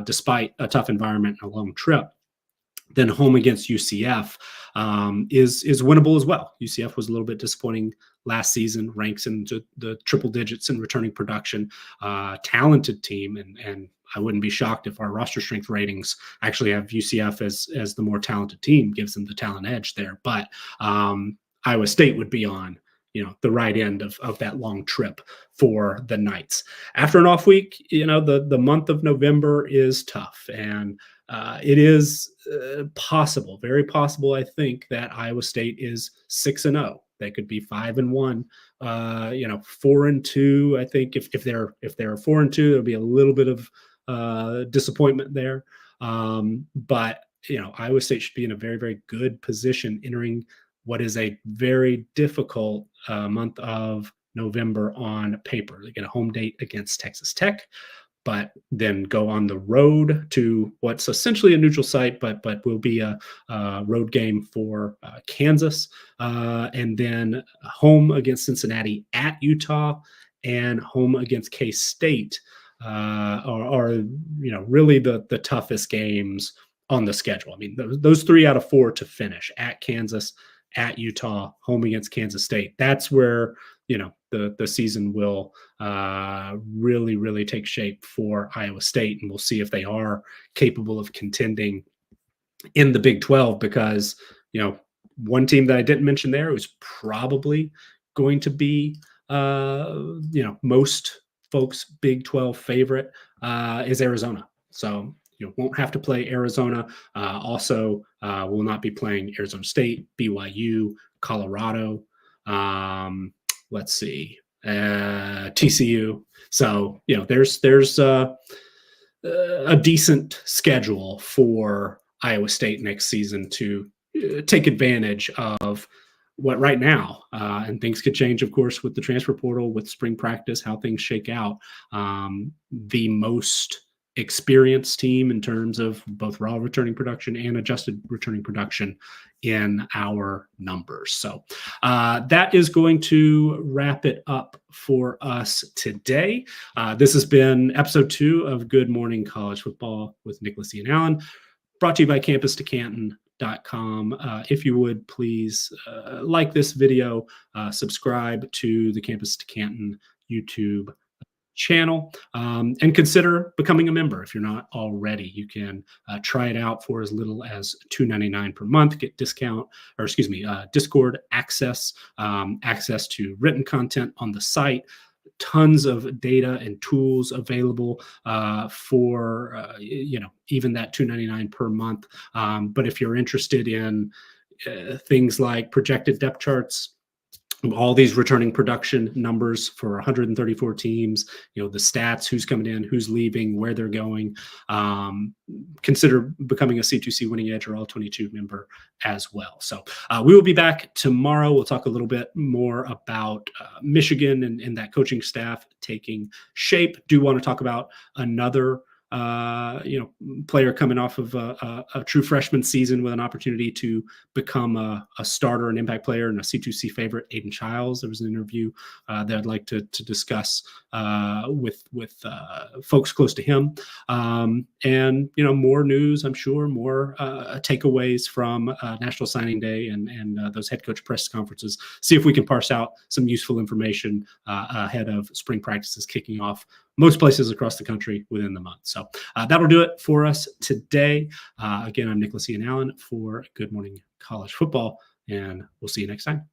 despite a tough environment and a long trip. Then home against UCF is winnable as well. UCF was a little bit disappointing last season, ranks into the triple digits in returning production, talented team, and I wouldn't be shocked if our roster strength ratings actually have UCF as the more talented team, gives them the talent edge there. But Iowa State would be on the right end of that long trip for the Knights. After an off week, the month of November is tough, and it is possible, very possible, I think, that Iowa State is 6-0. They could be 5-1, 4-2. I think if they're 4-2, there'll be a little bit of disappointment there. But Iowa State should be in a very, very good position entering what is a very difficult month of November on paper. They get a home date against Texas Tech, but then go on the road to what's essentially a neutral site, but will be a road game for Kansas, and then home against Cincinnati, at Utah, and home against K-State are really the toughest games on the schedule. I mean, those 3 out of 4 to finish: at Kansas, at Utah, home against Kansas State. That's where the season will really, really take shape for Iowa State, and we'll see if they are capable of contending in the Big 12, because one team that I didn't mention there, who's probably going to be most folks' Big 12 favorite, is Arizona. So won't have to play Arizona. Also, will not be playing Arizona State, BYU, Colorado. Let's see, TCU. So there's a decent schedule for Iowa State next season to take advantage of what right now, and things could change, of course, with the transfer portal, with spring practice, how things shake out. The most experienced team in terms of both raw returning production and adjusted returning production in our numbers. So that is going to wrap it up for us today. This has been episode 2 of Good Morning College Football with Nicholas Ian Allen, brought to you by campus2canton.com. If you would please like this video, subscribe to the Campus to Canton YouTube channel, and consider becoming a member if you're not already. You can try it out for as little as $2.99 per month, get Discord access, access to written content on the site, tons of data and tools available for even that $2.99 per month. But if you're interested in things like projected depth charts, all these returning production numbers for 134 teams, the stats, who's coming in, who's leaving, where they're going, consider becoming a C2C Winning Edge or All-22 member as well. So we will be back tomorrow. We'll talk a little bit more about Michigan and that coaching staff taking shape. Do want to talk about another player coming off of a true freshman season with an opportunity to become a starter, an impact player, and a C2C favorite, Aiden Childs. There was an interview that I'd like to discuss with folks close to him. And, more news, I'm sure, more takeaways from National Signing Day and those head coach press conferences. See if we can parse out some useful information ahead of spring practices kicking off most places across the country within the month. So that'll do it for us today. Again, I'm Nicholas Ian Allen for Good Morning College Football, and we'll see you next time.